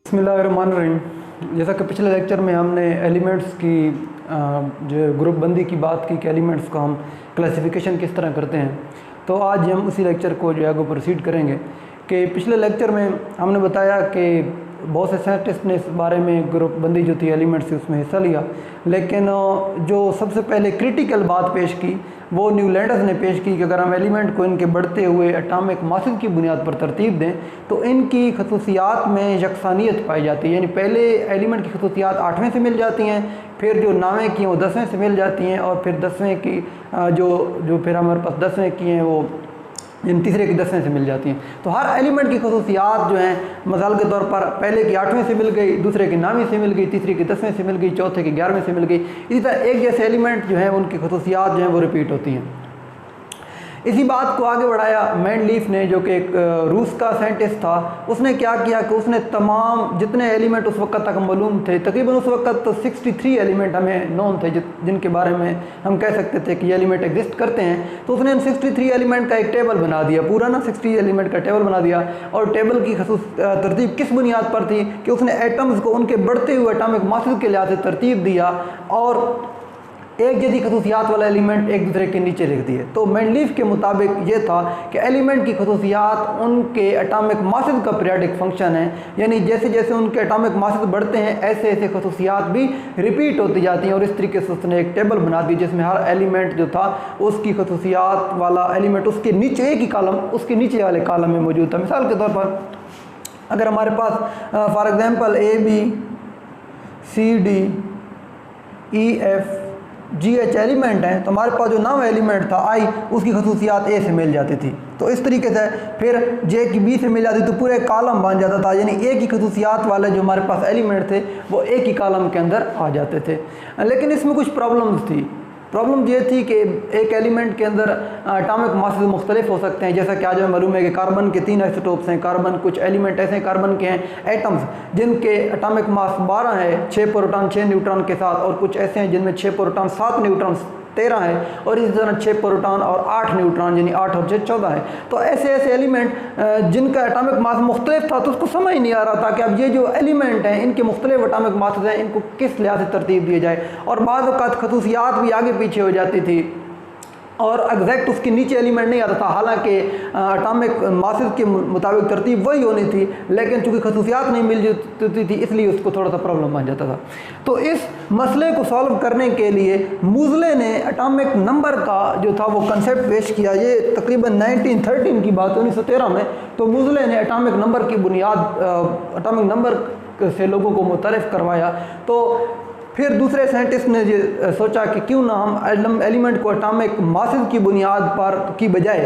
बिस्मिल्लाहिर्रहमानिर्रहीम। जैसा कि पिछले लेक्चर में हमने एलिमेंट्स की जो ग्रुप बंदी की बात की कि एलिमेंट्स को हम क्लासिफिकेशन किस तरह करते हैं, तो आज हम उसी लेक्चर को जो है वो प्रोसीड करेंगे। कि पिछले लेक्चर में हमने बताया कि बहुत से साइंटिस्ट ने इस बारे में ग्रुप बंदी जो थी एलिमेंट्स की उसमें हिस्सा लिया, लेकिन जो सबसे पहले क्रिटिकल बात पेश की वो न्यूलैंडर्स ने पेश की कि अगर हम एलिमेंट को इनके बढ़ते हुए एटॉमिक मासिस की बुनियाद पर तरतीब दें तो इनकी खसूसियात में यकसानियत पाई जाती है। यानी पहले एलिमेंट की खसूसियात 8वें से मिल जाती हैं, फिर जो 9वें की हैं वो 10वें से मिल जाती हैं, और फिर 10वें की जो फिर हमारे पास 10वें की हैं वो इन तीसरे की 10वें से मिल जाती हैं। तो हर एलिमेंट की खसूसियात जो हैं मिसाल के तौर पर पहले की 8वें से मिल गई, दूसरे की 9वीं से मिल गई, तीसरे की 10वें से मिल गई, चौथे की 11वें से मिल गई। इसी तरह एक जैसे एलिमेंट जो हैं उनकी खसूसियात जो हैं वो रिपीट होती हैं। इसी बात को आगे बढ़ाया मेंडलीफ ने, जो कि एक रूस का साइंटिस्ट था। उसने क्या किया कि उसने तमाम जितने एलिमेंट उस वक्त तक मालूम थे, तकरीबन उस वक्त तो 63 एलिमेंट हमें नोन थे जिनके बारे में हम कह सकते थे कि ये एलिमेंट एग्जिस्ट करते हैं। तो उसने इन 63 एलिमेंट का एक टेबल बना दिया, पूरा ना 60 एलिमेंट का टेबल बना दिया। और टेबल की तरतीब किस बुनियाद पर थी कि उसने एटम्स को उनके बढ़ते हुए एटॉमिक मास के लिहाज से तरतीब दिया और एक जैसी खसूसियात वाला एलिमेंट एक दूसरे के नीचे लिख दिए। तो मेंडलीफ के मुताबिक ये था कि एलिमेंट की खसूसियात उनके एटॉमिक मासेस का पीरियाडिक फंक्शन है, यानी जैसे जैसे उनके एटॉमिक मासेस बढ़ते हैं ऐसे ऐसे खसूसियात भी रिपीट होती जाती हैं। और इस तरीके से उसने एक टेबल बना दी जिसमें हर एलिमेंट जो था उसकी खसूसियात वाला एलिमेंट उसके नीचे एक ही कॉलम उसके नीचे वाले कॉलम में मौजूद था। मिसाल के तौर पर अगर हमारे पास for example ABCDEF GH element हैं, तो हमारे पास जो 9वां एलिमेंट था I उसकी खसूसियात A से मिल जाती थी। तो इस तरीके से फिर J की B से मिल जाती तो पूरे कॉलम बन जाता था, यानी एक ही खसूसियात वाले जो हमारे पास एलिमेंट थे वो एक ही कॉलम के अंदर आ जाते थे। लेकिन इसमें कुछ प्रॉब्लम्स थी। प्रॉब्लम ये थी कि एक एलिमेंट के अंदर एटॉमिक मासेस मुख्तलिफ हो सकते हैं। जैसा कि आज हमें मालूम है कि कार्बन के 3 आइसोटोप्स हैं। कार्बन कुछ एलिमेंट ऐसे कार्बन के हैं एटम्स जिनके एटॉमिक मास 12 है, 6 प्रोटॉन 6 न्यूट्रॉन के साथ, और कुछ ऐसे हैं जिनमें 6 प्रोटॉन 7 न्यूट्रॉन 13 है, और इस तरह 6 प्रोटॉन और 8 न्यूट्रॉन यानी 8 और 6 14 है। तो ऐसे ऐसे एलिमेंट जिनका एटॉमिक मास मुख्तलिफ था तो उसको समझ नहीं आ रहा था कि अब ये जो एलिमेंट हैं इनके मुख्तलिफ एटॉमिक मास हैं, इनको किस लिहाज से तरतीब दिए जाए। और बाद औक़ात खसूसियात भी आगे पीछे हो जाती थी और एग्जैक्ट उसके नीचे एलिमेंट नहीं आता था। हालांकि एटॉमिक मासेस के मुताबिक तरतीब वही होनी थी, लेकिन चूंकि खसूसियात नहीं मिल जाती थी इसलिए उसको थोड़ा सा प्रॉब्लम बन जाता था। तो इस मसले को सॉल्व करने के लिए मूजले ने एटॉमिक नंबर का जो था वो कंसेप्ट पेश किया। ये तकरीबन 1913 की बात, 1913 में। तो मूजले ने एटॉमिक नंबर की बुनियाद एटॉमिक नंबर से लोगों को मुतरफ़ करवाया। तो फिर दूसरे साइंटिस्ट ने ये सोचा कि क्यों ना हम एलिमेंट को एटॉमिक मासेस की बुनियाद पर की बजाय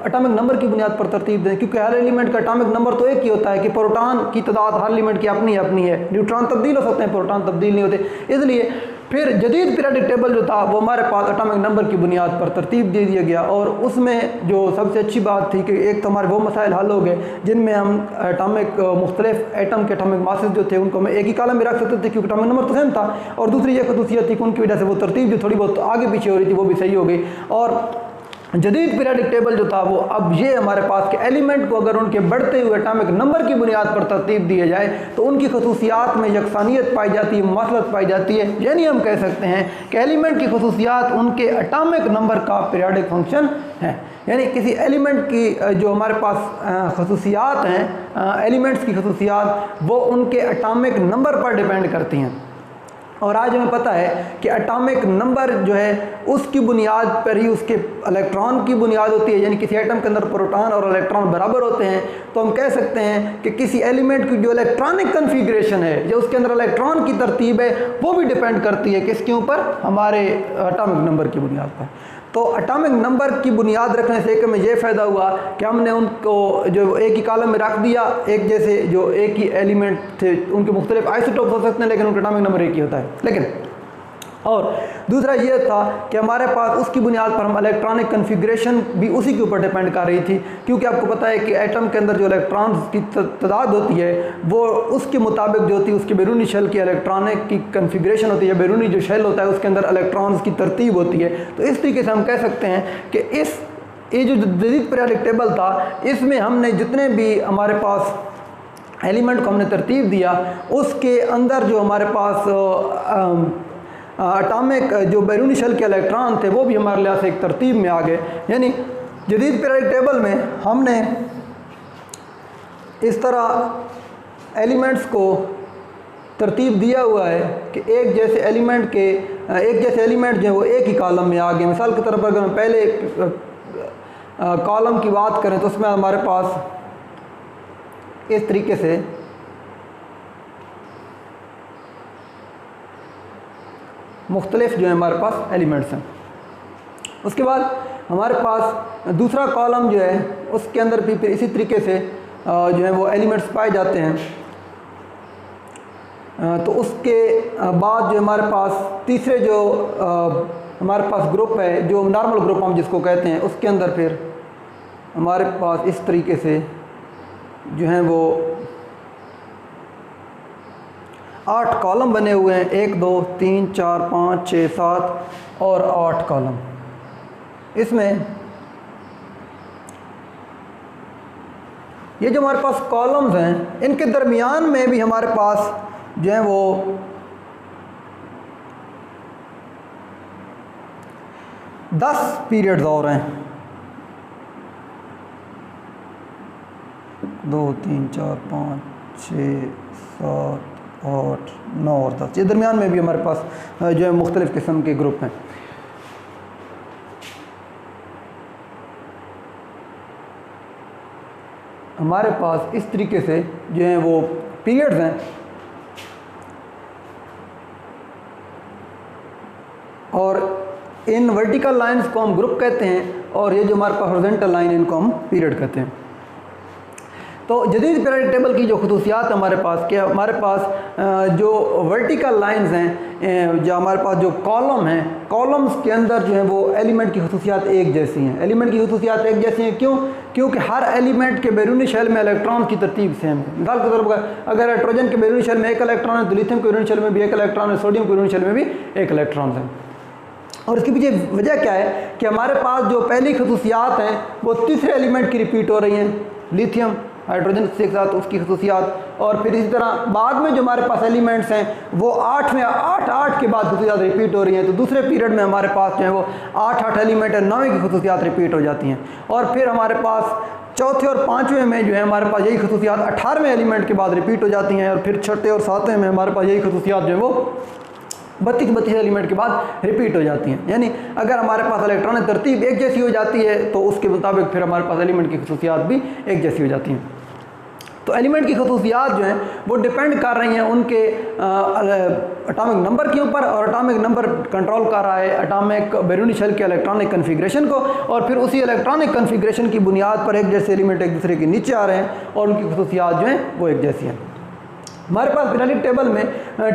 एटॉमिक नंबर की बुनियाद पर तरतीब दें, क्योंकि हर एलिमेंट का एटॉमिक नंबर तो एक ही होता है कि प्रोटॉन की तादाद हर एलिमेंट की अपनी अपनी है। न्यूट्रॉन तब्दील हो सकते हैं, प्रोटॉन तब्दील नहीं होते। इसलिए फिर जदीद पीरियडिक टेबल जो था वो हमारे पास एटॉमिक नंबर की बुनियाद पर तरतीब दे दिया गया। और उसमें जो सबसे अच्छी बात थी कि एक तो हमारे वो मसाइल हल हो गए जिनमें हम एटॉमिक मुख्तलिफ एटम के एटॉमिक मासेस जो थे उनको हम एक ही कॉलम में रख सकते थे क्योंकि एटॉमिक नंबर तो सेम था। और दूसरी ये खसूसियत थी कि उनकी वजह से वो तरतीब जो थोड़ी बहुत आगे पीछे हो रही थी वो भी सही हो गई। और जदीद पीरियडिक टेबल जो था वो अब ये हमारे पास के एलिमेंट को अगर उनके बढ़ते हुए एटॉमिक नंबर की बुनियाद पर तरतीब दिए जाए तो उनकी खसूसियात में यकसानियत पाई जाती है, मुमासलत पाई जाती है। यानी हम कह सकते हैं कि एलिमेंट की खसूसियात उनके एटॉमिक नंबर का पीरियडिक फंक्शन है। यानी किसी एलिमेंट की जो हमारे पास खसूसियात हैं, एलिमेंट्स की खसूसियात वो उनके एटॉमिक नंबर पर डिपेंड करती हैं। और आज हमें पता है कि एटॉमिक नंबर जो है उसकी बुनियाद पर ही उसके इलेक्ट्रॉन की बुनियाद होती है। यानी किसी एटम के अंदर प्रोटॉन और इलेक्ट्रॉन बराबर होते हैं तो हम कह सकते हैं कि किसी एलिमेंट की जो इलेक्ट्रॉनिक कन्फिग्रेशन है, जो उसके अंदर इलेक्ट्रॉन की तरतीब है, वो भी डिपेंड करती है किसके ऊपर, हमारे एटॉमिक नंबर की बुनियाद पर। तो एटॉमिक नंबर की बुनियाद रखने से हमें यह फ़ायदा हुआ कि हमने उनको जो एक ही कॉलम में रख दिया। एक जैसे जो एक ही एलिमेंट थे उनके मुख्तलिफ आइसोटोप हो सकते हैं लेकिन उनका एटॉमिक नंबर एक ही होता है। लेकिन और दूसरा ये था कि हमारे पास उसकी बुनियाद पर हम इलेक्ट्रॉनिक कन्फिग्रेशन भी उसी के ऊपर डिपेंड कर रही थी, क्योंकि आपको पता है कि एटम के अंदर जो इलेक्ट्रॉन्स की तादाद होती है वो उसके मुताबिक जो होती है उसके बैरूनी शेल की इलेक्ट्रॉनिक की कन्फिग्रेशन होती है। बैरूनी जो शेल होता है उसके अंदर इलेक्ट्रॉन्स की तरतीब होती है। तो इस तरीके से हम कह सकते हैं कि ये जो जदीद पीरियडिक टेबल था इसमें हमने जितने भी हमारे पास एलिमेंट को हमने तरतीब दिया, उसके अंदर जो हमारे पास एटॉमिक जो बैरूनी शेल के इलेक्ट्रॉन थे वो भी हमारे लिहाज से एक तरतीब में आ गए। यानी जदीद पीरियोडिक टेबल में हमने इस तरह एलिमेंट्स को तरतीब दिया हुआ है कि एक जैसे एलिमेंट जो है वो एक ही कॉलम में आ गए। मिसाल के तौर पर अगर हम पहले कॉलम की बात करें तो उसमें हमारे पास इस तरीके से मुख्तलिफ जो है हमारे पास एलिमेंट्स हैं। उसके बाद हमारे पास दूसरा कॉलम जो है उसके अंदर भी फिर इसी तरीके से जो है वो एलिमेंट्स पाए जाते हैं। तो उसके बाद जो हमारे पास तीसरे जो हमारे पास ग्रुप है, जो नॉर्मल ग्रुप हम जिसको कहते हैं, उसके अंदर फिर हमारे पास इस तरीके से जो हैं वो 8 कॉलम बने हुए हैं। 1 2 3 4 5 6 7 और 8 कॉलम। इसमें ये जो हमारे पास कॉलम्स हैं इनके दरमियान में भी हमारे पास जो है वो 10 पीरियड्स और हैं। 2 3 4 5 6 7 8 9 और 10। ये दरमियान में भी हमारे पास जो है मुख्तलिफ़ किस्म के ग्रुप हैं। हमारे पास इस तरीके से जो है वो पीरियड्स हैं और इन वर्टिकल लाइंस को हम ग्रुप कहते हैं और ये जो हमारे पास हॉरिजॉन्टल लाइन इनको हम पीरियड कहते हैं। तो जदीद पीरियोडिक टेबल की जो खसूसियात हमारे पास क्या, हमारे पास जो वर्टिकल लाइंस हैं, जो हमारे पास जो कॉलम हैं, कॉलम्स के अंदर जो है वो एलिमेंट की खसूसियात एक जैसी हैं। एलिमेंट की खसूसियात एक जैसी हैं क्यों? क्योंकि हर एलिमेंट के बैरूनी शेल में इलेक्ट्रॉन की तरतीब सेम है। मिसाल के तौर पर अगर हाइड्रोजन के बैरूनी शेल में 1 इलेक्ट्रॉन है तो लिथियम के बैरूनी शेल में भी 1 इलेक्ट्रॉन है, सोडियम के बैरूनी शेल में भी 1 इलेक्ट्रॉन है। और इसके पीछे वजह क्या है कि हमारे पास जो पहली खसूसियात हैं वो तीसरे एलिमेंट की रिपीट हो रही हैं, लिथियम हाइड्रोजन के साथ उसकी खसूसियात, और फिर इसी तरह बाद में जो हमारे पास एलिमेंट्स हैं वो 8 में 8 के बाद खसूसियात रिपीट हो रही हैं। तो दूसरे पीरियड में हमारे पास जो है वो 8 एलिमेंट है, 9वीं की खसूसियात रिपीट हो जाती हैं। और फिर हमारे पास चौथे और 5वें में जो है हमारे पास यही खसूसियात 18वें एलिमेंट के बाद रिपीट हो जाती हैं। और फिर छठे और 7वें में हमारे पास यही खसूसियात जो है वो 32 एलिमेंट के बाद रिपीट हो जाती हैं। यानी अगर हमारे पास इलेक्ट्रॉनिक तरतीब एक जैसी हो जाती है तो उसके मुताबिक फिर हमारे पास एलिमेंट की खसूसियात भी एक जैसी हो जाती हैं। तो एलिमेंट की खसूसियात जो हैं वो डिपेंड कर रही हैं उनके एटॉमिक नंबर के ऊपर, और एटॉमिक नंबर कंट्रोल कर रहा है एटॉमिक बैरूनी शेल के इलेक्ट्रॉनिक कन्फिग्रेशन को, और फिर उसी इलेक्ट्रॉनिक कन्फिग्रेशन की बुनियाद पर एक जैसे एलिमेंट एक दूसरे के नीचे आ रहे हैं और उनकी खसूसियात जो हैं वो एक जैसी हैं। हमारे पास पीरियोडिक टेबल में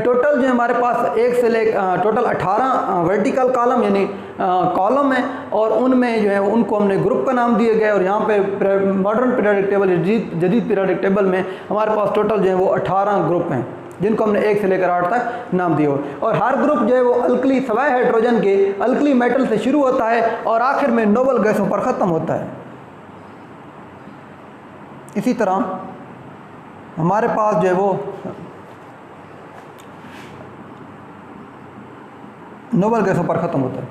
टोटल जो है हमारे पास एक से ले टोटल 18 वर्टिकल कॉलम यानी कॉलम है, और उनमें जो है उनको हमने ग्रुप का नाम दिए गए। और यहाँ पे मॉडर्न पीरियोडिक टेबल जदीद पीरियोडिक टेबल में हमारे पास टोटल जो है वो 18 ग्रुप हैं जिनको हमने 1 से लेकर 8 तक नाम दिए। और हर ग्रुप जो है वो अल्कली सवाए हाइड्रोजन के अल्कली मेटल से शुरू होता है और आखिर में नोबल गैसों पर ख़त्म होता है। इसी तरह हमारे पास जो है वो नोबल गैसों पर ख़त्म होता है।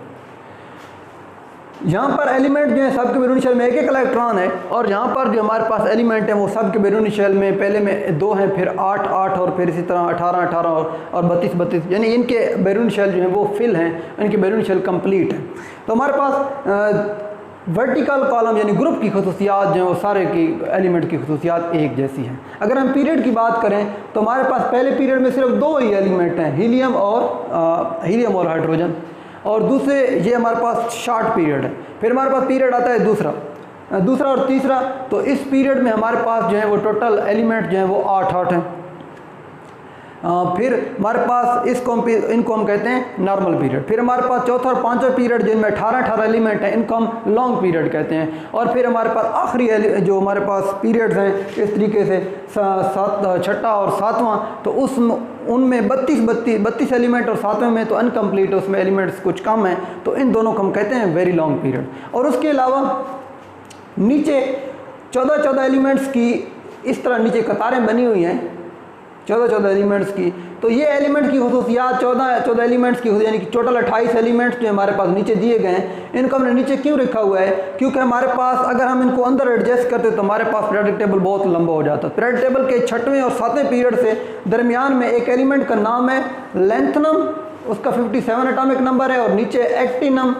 यहाँ पर एलिमेंट जो है सबके बैरूनी शेल में 1 इलेक्ट्रॉन है, और यहाँ पर जो हमारे पास एलिमेंट है वो सबके बैरूनी शेल में पहले में 2 हैं, फिर 8 और फिर इसी तरह 18 और 32, यानी इनके बैरूनी शेल जो है वो फिल हैं, इनके बैरूनी शेल कंप्लीट है। तो हमारे पास वर्टिकल कॉलम यानी ग्रुप की खसूसियात जो है वो सारे की एलिमेंट की खसूसियात एक जैसी हैं। अगर हम पीरियड की बात करें तो हमारे पास पहले पीरियड में सिर्फ 2 ही एलिमेंट हैं, हीलियम और हाइड्रोजन, और दूसरे ये हमारे पास शॉर्ट पीरियड है। फिर हमारे पास पीरियड आता है दूसरा और तीसरा। तो इस पीरियड में हमारे पास जो है वो टोटल एलिमेंट जो है वो 8 हैं। फिर हमारे पास इनको हम कहते हैं नॉर्मल पीरियड। फिर हमारे पास चौथा और 5वां पीरियड जिनमें 18 एलिमेंट हैं, इनको हम लॉन्ग पीरियड कहते हैं। और फिर हमारे पास आखिरी जो हमारे पास पीरियड्स हैं इस तरीके से 6ठा और 7वां, तो उनमें 32 एलिमेंट, और 7वें में तो अनकम्प्लीट, उसमें एलिमेंट्स कुछ कम हैं, तो इन दोनों को हम कहते हैं वेरी लॉन्ग पीरियड। और उसके अलावा नीचे 14 एलिमेंट्स की इस तरह नीचे कतारें बनी हुई हैं 14 एलिमेंट्स की। तो ये एलिमेंट की खसूसियात 14 एलिमेंट्स की यानी कि टोटल 28 एलिमेंट्स जो हमारे पास नीचे दिए गए हैं, इनको हमने नीचे क्यों रखा हुआ है? क्योंकि हमारे पास अगर हम इनको अंदर एडजस्ट करते तो हमारे पास पीरियोडिक टेबल बहुत लंबा हो जाता है। पीरियोडिक टेबल के 6वें और 7वें पीरियड से दरमियान में एक एलिमेंट का नाम है लेंथनम, उसका 57 एटॉमिक नंबर है, और नीचे एक्टिनम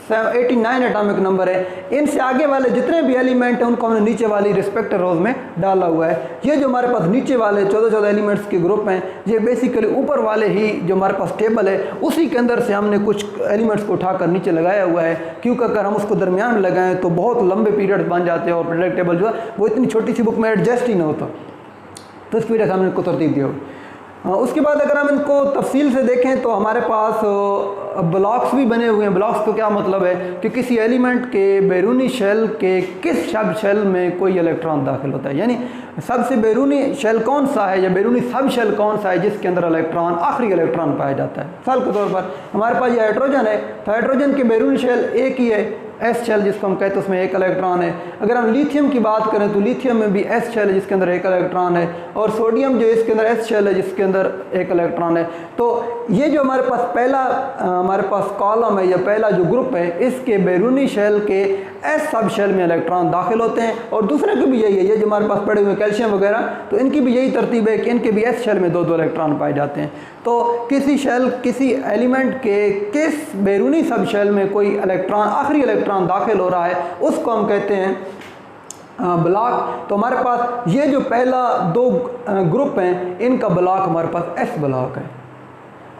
89 एटॉमिक नंबर है। इनसे आगे वाले जितने भी एलिमेंट हैं उनको हमने नीचे वाली रिस्पेक्टिव रोज में डाला हुआ है। ये जो हमारे पास नीचे वाले 14 एलिमेंट्स के ग्रुप हैं, ये बेसिकली ऊपर वाले ही जो हमारे पास टेबल है उसी के अंदर से हमने कुछ एलिमेंट्स को उठाकर नीचे लगाया हुआ है, क्योंकि अगर हम उसको दरमियान में लगाएं तो बहुत लंबे पीरियड बन जाते हैं और पीरियोडिक टेबल जो है वो इतनी छोटी सी बुक में एडजस्ट ही ना होता। तो इस वजह से हमने इनको तरतीब दिया। उसके बाद अगर हम इनको तफसील से देखें तो हमारे पास ब्लॉक्स भी बने हुए हैं। ब्लॉक्स को क्या मतलब है कि किसी एलिमेंट के बैरूनी शेल के किस सब शेल में कोई इलेक्ट्रॉन दाखिल होता है, यानी सबसे बैरूनी शेल कौन सा है या बैरूनी सब शेल कौन सा है जिसके अंदर इलेक्ट्रॉन आखिरी इलेक्ट्रॉन पाया जाता है। मिसाल के तौर पर हमारे पास ये हाइड्रोजन है, तो हाइड्रोजन के बैरूनी शेल एक ही है, एस शेल जिसको हम कहते हैं, उसमें एक इलेक्ट्रॉन है। अगर हम लिथियम की बात करें तो लिथियम में भी एस शेल है जिसके अंदर एक इलेक्ट्रॉन है, और सोडियम जो इसके अंदर एस शेल है जिसके अंदर एक इलेक्ट्रॉन है। तो ये जो हमारे पास पहला हमारे पास कॉलम है या पहला जो ग्रुप है, इसके बैरूनी शेल के एस सब शेल में इलेक्ट्रॉन दाखिल होते हैं, और दूसरे के भी यही है। ये जो हमारे पास पड़े हुए कैल्शियम वगैरह, तो इनकी भी यही तरतीब है कि इनके भी एस शेल में 2 इलेक्ट्रॉन पाए जाते हैं। तो किसी एलिमेंट के किस बैरूनी सब शेल में कोई इलेक्ट्रॉन आखिरी इलेक्ट्रॉन दाखिल हो रहा है उसको हम कहते हैं ब्लॉक। तो हमारे पास ये जो पहला 2 ग्रुप हैं इनका ब्लॉक हमारे पास एस ब्लॉक है।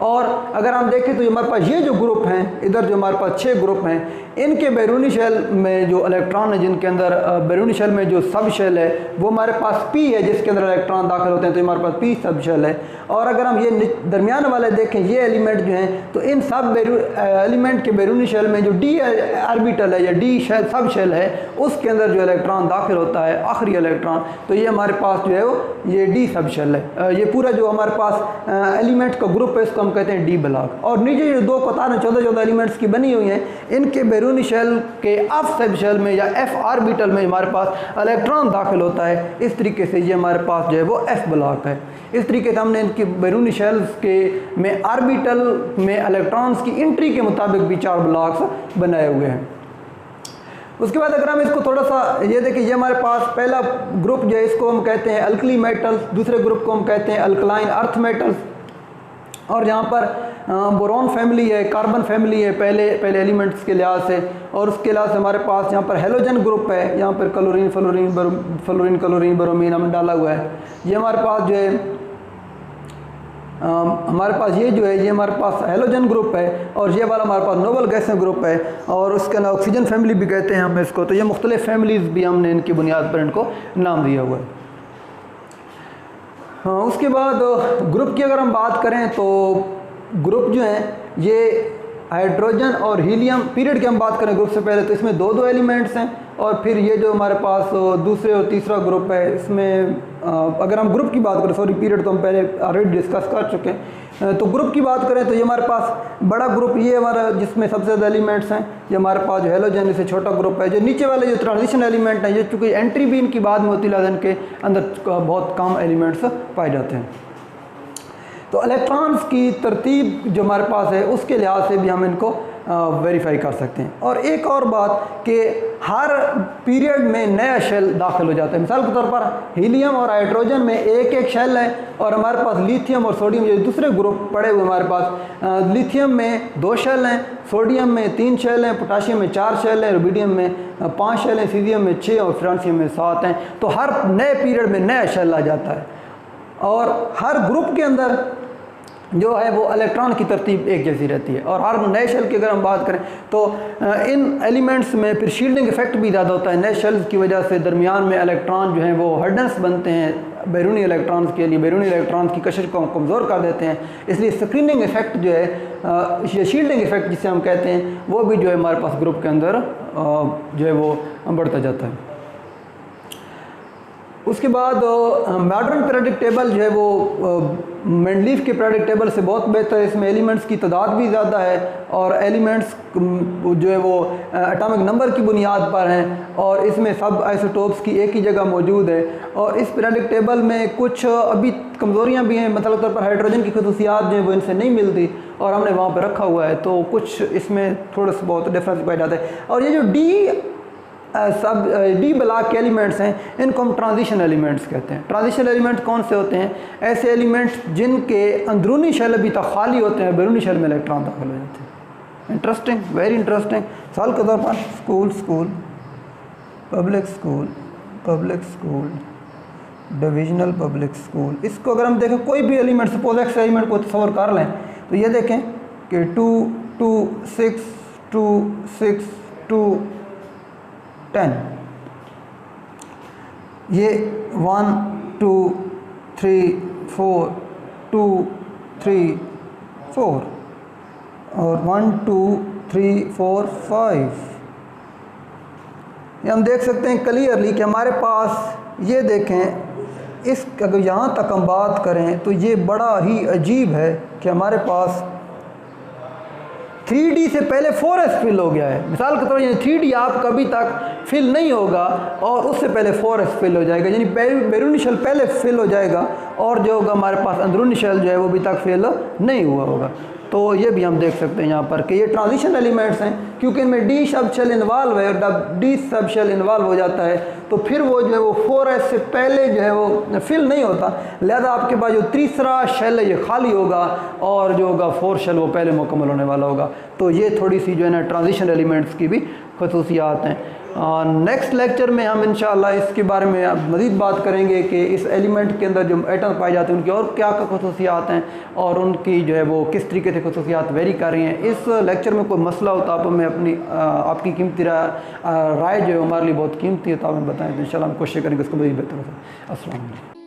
और अगर हम देखें तो हमारे पास ये जो ग्रुप हैं, इधर जो हमारे पास 6 ग्रुप हैं, इनके बैरूनी शेल में जो इलेक्ट्रॉन है, जिनके अंदर बैरूनी शेल में जो सब शेल है वो हमारे पास पी है जिसके अंदर इलेक्ट्रॉन दाखिल होते हैं, तो हमारे पास पी सब शेल है। और अगर हम ये दरमियान वाले देखें, ये एलिमेंट जो हैं, तो इन सब एलिमेंट के बैरूनी शेल में जो डी ऑर्बिटल है या डी शेल सब शेल है उसके अंदर जो इलेक्ट्रॉन दाखिल होता है आखिरी इलेक्ट्रॉन, तो ये हमारे पास जो है वो ये डी सब शेल है। ये पूरा जो हमारे पास एलिमेंट का ग्रुप है इसको हम कहते हैं डी ब्लॉक। और नीचे जो 2 कतारें 14 एलिमेंट्स की बनी हुई हैं, इनके बैरूनी शेल के एफ सब शेल में या एफ ऑर्बिटल में हमारे पास इलेक्ट्रॉन दाखिल होता है। इस तरीके से ये हमारे पास जो है वो एफ ब्लॉक है। इस तरीके से हमने इनकी बैरूनी शेल्स के में ऑर्बिटल में इलेक्ट्रॉन्स की एंट्री के मुताबिक भी 4 ब्लॉक्स बनाए हुए हैं। उसके बाद अगर हम इसको थोड़ा सा ये देखें, ये हमारे पास पहला ग्रुप जो है इसको हम कहते हैं अल्कली मेटल्स, दूसरे ग्रुप को हम कहते हैं अल्कलाइन अर्थ मेटल्स, और यहाँ पर बोरॉन फैमिली है, कार्बन फैमिली है पहले एलिमेंट्स के लिहाज से। और उसके लिहाज से हमारे पास यहाँ पर हेलोजन ग्रुप है, यहाँ पर क्लोरीन फ्लोरीन क्लोरीन ब्रोमीन हमने डाला हुआ है। ये हमारे पास जो है हमारे पास ये जो है ये हमारे पास हेलोजन ग्रुप है, और ये वाला हमारे पास नोबल गैसें ग्रुप है, और उसके अंदर ऑक्सीजन फैमिली भी कहते हैं हम इसको। तो ये मुख्तलिफ फैमिलीज़ भी हमने इनकी बुनियाद पर इनको नाम दिया हुआ है। हाँ, उसके बाद ग्रुप की अगर हम बात करें तो ग्रुप जो हैं ये हाइड्रोजन और हीलियम, पीरियड की हम बात करें ग्रुप से पहले तो इसमें 2 एलिमेंट्स हैं, और फिर ये जो हमारे पास दूसरे और तीसरा ग्रुप है इसमें अगर हम ग्रुप की बात करें, पीरियड तो हम पहले ऑलरेडी डिस्कस कर चुके हैं। तो ग्रुप की बात करें तो ये हमारे पास बड़ा ग्रुप ये हमारा जिसमें सबसे ज़्यादा एलिमेंट्स हैं, ये हमारे पास जो हेलोजन से छोटा ग्रुप है। जो नीचे वाले जो ट्रांजिशन एलिमेंट हैं, ये चूँकि एंट्री भी इनकी बाद में होती है, इनके अंदर बहुत कम एलिमेंट्स पाए जाते हैं। तो इलेक्ट्रॉन्स की तरतीब जो हमारे पास है उसके लिहाज से भी हम इनको वेरीफाई कर सकते हैं। और एक और बात कि हर पीरियड में नया शेल दाखिल हो जाता है। मिसाल के तौर पर हीलियम और हाइड्रोजन में एक शेल है, और हमारे पास लिथियम और सोडियम जो दूसरे ग्रुप पड़े हुए हमारे पास, लिथियम में 2 शेल हैं, सोडियम में 3 शेल हैं, पोटाशियम में 4 शेल हैं, रुबिडियम में 5 शेल हैं, सीजियम में 6 और फ्रांसियम में 7 हैं। तो हर नए पीरियड में नया शेल आ जाता है, और हर ग्रुप के अंदर जो है वो इलेक्ट्रॉन की तरतीब एक जैसी रहती है। और हर नए शेल की अगर हम बात करें तो इन एलिमेंट्स में फिर शील्डिंग इफेक्ट भी ज़्यादा होता है। नए शेल्स की वजह से दरमियान में इलेक्ट्रॉन जो हैं वो हर्डन्स बनते हैं बैरूनी इलेक्ट्रॉन्स के लिए, बैरूनी इलेक्ट्रॉन्स की कशिश को कमज़ोर कर देते हैं। इसलिए स्क्रीनिंग इफेक्ट जो है या शील्डिंग इफेक्ट जिसे हम कहते हैं वो भी जो है हमारे पास ग्रुप के अंदर जो है वो बढ़ता जाता है। उसके बाद मॉडर्न पीरियोडिक टेबल जो है वो मेंडलीफ के पीरियोडिक टेबल से बहुत बेहतर है। इसमें एलिमेंट्स की तादाद भी ज़्यादा है और एलिमेंट्स जो है वो एटॉमिक नंबर की बुनियाद पर हैं और इसमें सब आइसोटोप्स की एक ही जगह मौजूद है। और इस पीरियोडिक टेबल में कुछ अभी कमज़ोरियाँ भी हैं, मतलब तौर पर हाइड्रोजन की खसूसियात जो है वो इनसे नहीं मिलती और हमने वहाँ पर रखा हुआ है, तो कुछ इसमें थोड़ा सा बहुत डिफरेंस पाया जाता है। और ये जो डी ब्लॉक के एलिमेंट्स हैं इनको हम ट्रांजिशन एलिमेंट्स कहते हैं। ट्रांजिशन एलिमेंट्स कौन से होते हैं? ऐसे एलिमेंट्स जिनके अंदरूनी शेल अभी तक खाली होते हैं, बैरूनी शेल में इलेक्ट्रॉन दाखिल हो जाते हैं। Interesting, very interesting. साल के तौर पर school, public school, divisional public school, इसको अगर हम देखें कोई भी एलिमेंट, सपोज एक्स एलिमेंट को तस्वर कर लें तो ये देखें कि 2 2 6 2 6 2 10, ये 1 2 3 4 2 3 4 और 1 2 3 4 5। ये हम देख सकते हैं क्लियरली कि हमारे पास, ये देखें, इस अगर यहाँ तक हम बात करें तो ये बड़ा ही अजीब है कि हमारे पास 3D से पहले 4s फिल हो गया है। मिसाल के तौर पर यानी 3D आपका अभी तक फिल नहीं होगा और उससे पहले 4s फिल हो जाएगा, यानी बैरूनी शेल पहले फिल हो जाएगा और जो होगा हमारे पास अंदरूनी शेल जो है वो अभी तक फिल नहीं हुआ होगा। तो ये भी हम देख सकते हैं यहाँ पर कि ये ट्रांजिशन एलिमेंट्स हैं, क्योंकि इनमें डी सब शेल इन्वॉल्व है और जब डी सब शेल इन्वॉल्व हो जाता है तो फिर वो जो है वो 4s से पहले जो है वो फिल नहीं होता, लिहाजा आपके पास जो तीसरा शेल है ये खाली होगा और जो होगा 4 शेल वो पहले मुकम्मल होने वाला होगा। तो ये थोड़ी सी जो है ना ट्रांजिशन एलिमेंट्स की भी खसूसियात हैं। नेक्स्ट लेक्चर में हम इंशाअल्लाह इसके बारे में मज़ीद बात करेंगे कि इस एलिमेंट के अंदर जो एटम पाए जाते हैं उनकी और क्या क्या खसूसियात हैं और उनकी जो है वो किस तरीके से खसूसियात वेरी कर रही हैं। इस लेक्चर में कोई मसला हो तो आप हमें अपनी आपकी कीमती राय जो है हमारे लिए बहुत कीमती है, तो आप हमें बताएं तो इंशाअल्लाह हम कोशिश करेंगे उसको मज़ीद बेहतर हो। अस्सलाम वालेकुम।